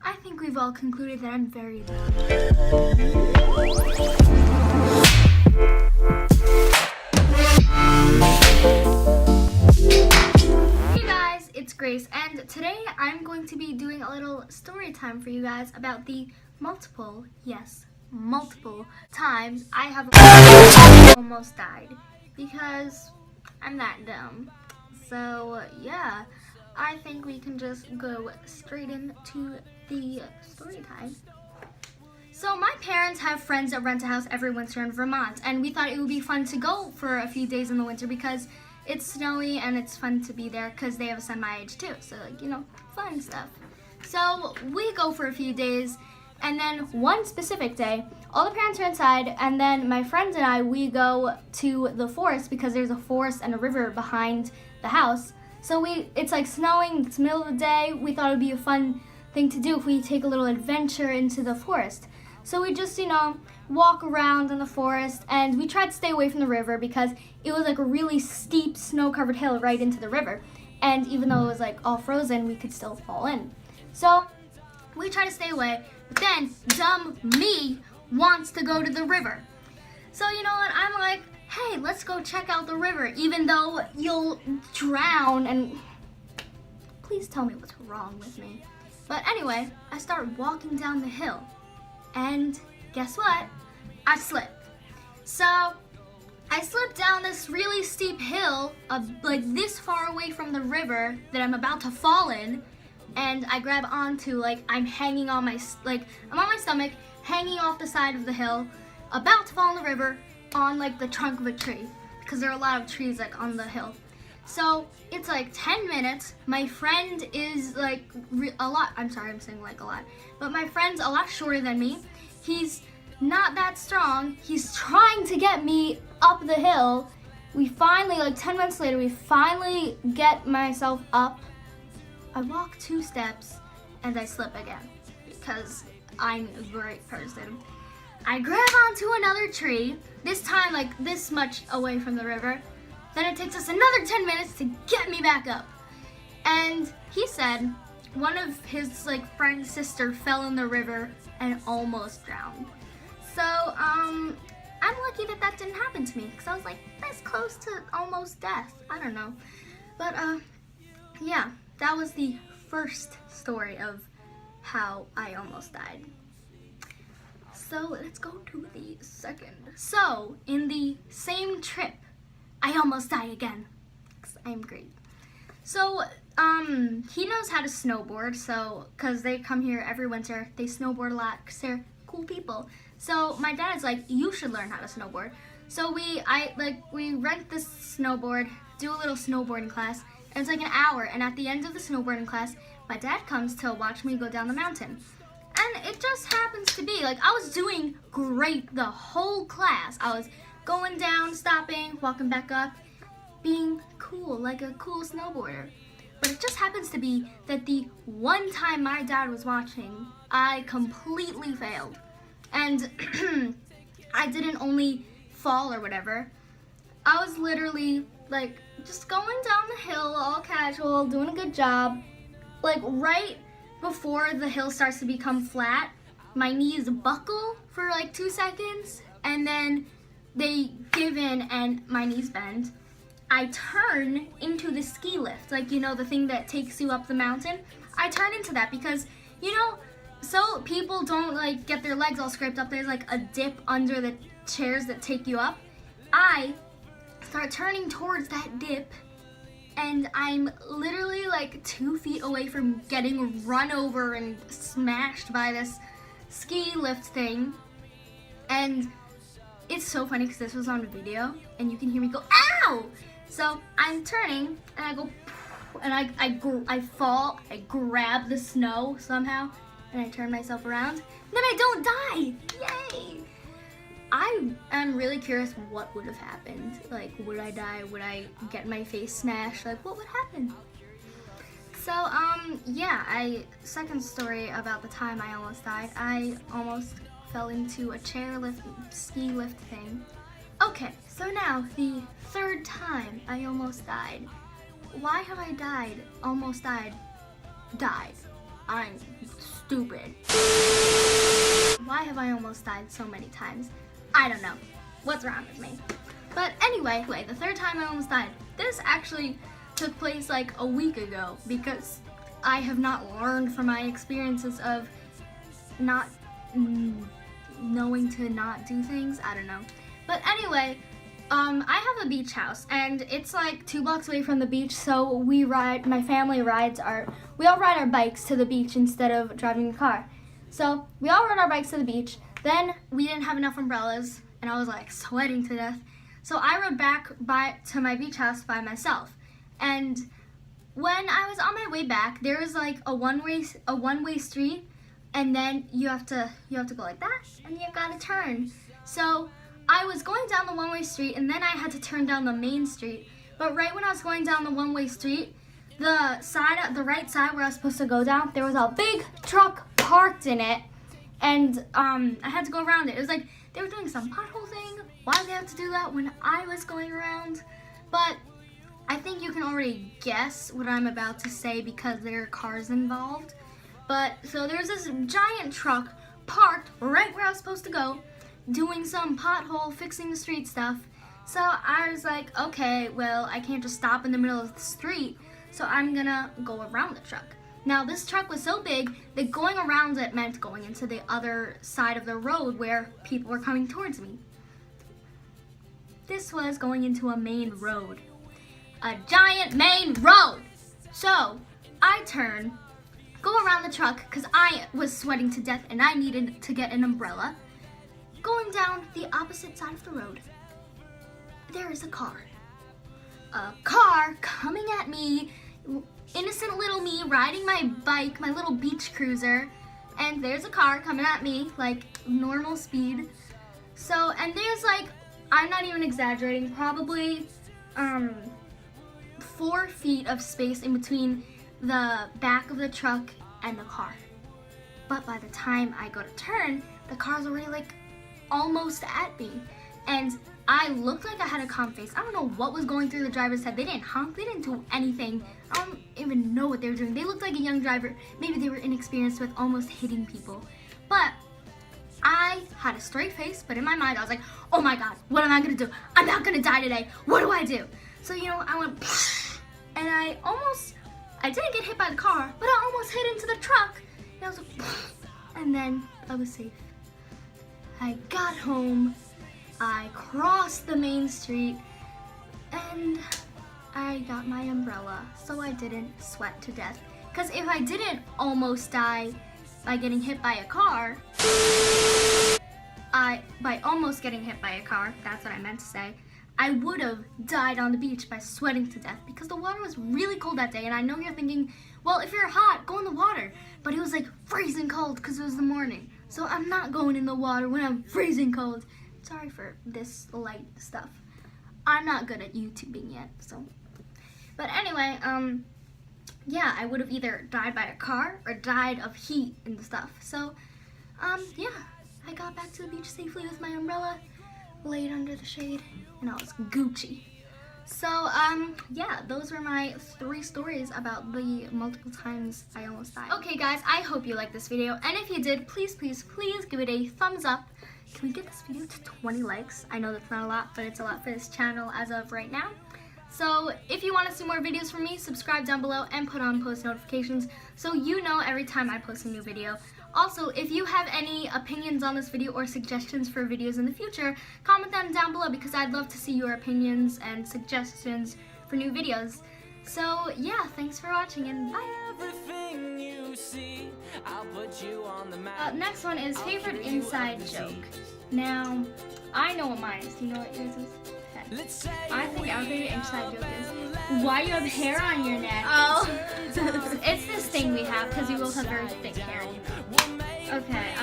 I think we've all concluded that I'm very dumb. Hey guys, it's Grace, and today I'm going to be doing a little story time for you guys about the multiple times I have almost died because I'm that dumb. So yeah, I think we can just go straight into the story time. So my parents have friends that rent a house every winter in Vermont, and we thought it would be fun to go for a few days in the winter because it's snowy and it's fun to be there because they have a son my age too, so fun stuff. So we go for a few days, and then one specific day, all the parents are inside, and then my friends and I, we go to the forest because there's a forest and a river behind the house. So it's like snowing, it's the middle of the day. We thought it would be a fun thing to do if we take a little adventure into the forest. So we just, walk around in the forest, and we tried to stay away from the river because it was like a really steep snow-covered hill right into the river. And even though it was like all frozen, we could still fall in. So we try to stay away, but then dumb me wants to go to the river. So you know what, I'm like, hey, let's go check out the river, even though you'll drown, and please tell me what's wrong with me. But anyway, I start walking down the hill, and guess what? I slip. So I slip down this really steep hill, like this far away from the river that I'm about to fall in, and I grab onto, I'm hanging on I'm on my stomach, hanging off the side of the hill, about to fall in the river, on the trunk of a tree, because there are a lot of trees on the hill. So it's 10 minutes. My friend is a lot. I'm sorry, I'm saying a lot. But my friend's a lot shorter than me. He's not that strong. He's trying to get me up the hill. We finally, 10 minutes later, we finally get myself up. I walk 2 steps and I slip again because I'm a great person. I grab onto another tree, this time this much away from the river. Then it takes us another 10 minutes to get me back up. And he said one of his friend's sister fell in the river and almost drowned. So I'm lucky that didn't happen to me because I was this close to almost death. I don't know. But yeah, that was the first story of how I almost died. So let's go to the second. So in the same trip, I almost die again. I'm great. So he knows how to snowboard. So because they come here every winter, they snowboard a lot because they're cool people. So my dad's like, you should learn how to snowboard. So we rent this snowboard, do a little snowboarding class, and it's an hour. And at the end of the snowboarding class, my dad comes to watch me go down the mountain. And it just happens to be, I was doing great the whole class. I was going down, stopping, walking back up, being cool, like a cool snowboarder. But it just happens to be that the one time my dad was watching, I completely failed. And I didn't only fall or whatever. I was literally, just going down the hill, all casual, doing a good job. Right before the hill starts to become flat, my knees buckle for 2 seconds, and then they give in and my knees bend. I turn into the ski lift, the thing that takes you up the mountain. I turn into that because, so people don't get their legs all scraped up. There's a dip under the chairs that take you up. I start turning towards that dip, and I'm literally 2 feet away from getting run over and smashed by this ski lift thing. And it's so funny because this was on video and you can hear me go, ow! So I'm turning and I go, and I fall, I grab the snow somehow, and I turn myself around. Then I don't die! Yay! I am really curious what would have happened. Would I die? Would I get my face smashed? What would happen? So, yeah, second story about the time I almost died. I almost fell into a ski lift thing. Okay, so now the third time I almost died. Why have I almost died? I'm stupid. Why have I almost died so many times? I don't know. What's wrong with me? But anyway, the third time I almost died. This actually took place like a week ago because I have not learned from my experiences of not knowing to not do things. I don't know. But anyway, I have a beach house and it's like 2 blocks away from the beach, so we all ride our bikes to the beach instead of driving a car. So we all rode our bikes to the beach. Then we didn't have enough umbrellas and I was like sweating to death. So I rode back to my beach house by myself. And when I was on my way back, there was like a one-way street, and then you have to go like that, and you gotta turn. So I was going down the one-way street, and then I had to turn down the main street. But right when I was going down the one-way street, the right side where I was supposed to go down, there was a big truck parked in it, and I had to go around it. It was like they were doing some pothole thing. Why did they have to do that when I was going around? But I think you can already guess what I'm about to say because there are cars involved. But so there's this giant truck parked right where I was supposed to go, doing some pothole fixing the street stuff. So I was like, okay, well, I can't just stop in the middle of the street, so I'm gonna go around the truck. Now this truck was so big that going around it meant going into the other side of the road where people were coming towards me. This was going into a main road. A giant main road. So I turn, go around the truck because I was sweating to death and I needed to get an umbrella. Going down the opposite side of the road, there is a car. A car coming at me, innocent little me riding my bike, my little beach cruiser, and there's a car coming at me like normal speed. So, and there's like, I'm not even exaggerating, probably 4 feet of space in between the back of the truck and the car. But by the time I go to turn, the car's already like almost at me. And I looked like I had a calm face. I don't know what was going through the driver's head. They didn't honk, they didn't do anything. I don't even know what they were doing. They looked like a young driver. Maybe they were inexperienced with almost hitting people. But I had a straight face, but in my mind I was like, oh my God, what am I gonna do? I'm not gonna die today. What do I do? So, you know, I went, and I didn't get hit by the car, but I almost hit into the truck. And I was like, and then I was safe. I got home, I crossed the main street, and I got my umbrella, so I didn't sweat to death. Because if I didn't almost die by getting hit by a car, by almost getting hit by a car, that's what I meant to say, I would have died on the beach by sweating to death because the water was really cold that day. And I know you're thinking, well, if you're hot, go in the water. But it was like freezing cold because it was the morning. So I'm not going in the water when I'm freezing cold. Sorry for this light stuff. I'm not good at YouTubing yet, so. But anyway, yeah, I would have either died by a car or died of heat and stuff. So, yeah, I got back to the beach safely with my umbrella, laid under the shade, and I was Gucci. So, yeah, those were my 3 stories about the multiple times I almost died. Okay, guys, I hope you liked this video, and if you did, please, please, please give it a thumbs up. Can we get this video to 20 likes? I know that's not a lot, but it's a lot for this channel as of right now. So, if you want to see more videos from me, subscribe down below and put on post notifications so you know every time I post a new video. Also, if you have any opinions on this video or suggestions for videos in the future, comment them down below because I'd love to see your opinions and suggestions for new videos. So, yeah, thanks for watching and bye! Next one is favorite inside joke. Now, I know what mine is. Do you know what yours is? Okay. I think our favorite inside joke is, why you have hair on your neck? Oh, it's this thing we have because we both have very thick hair. Okay,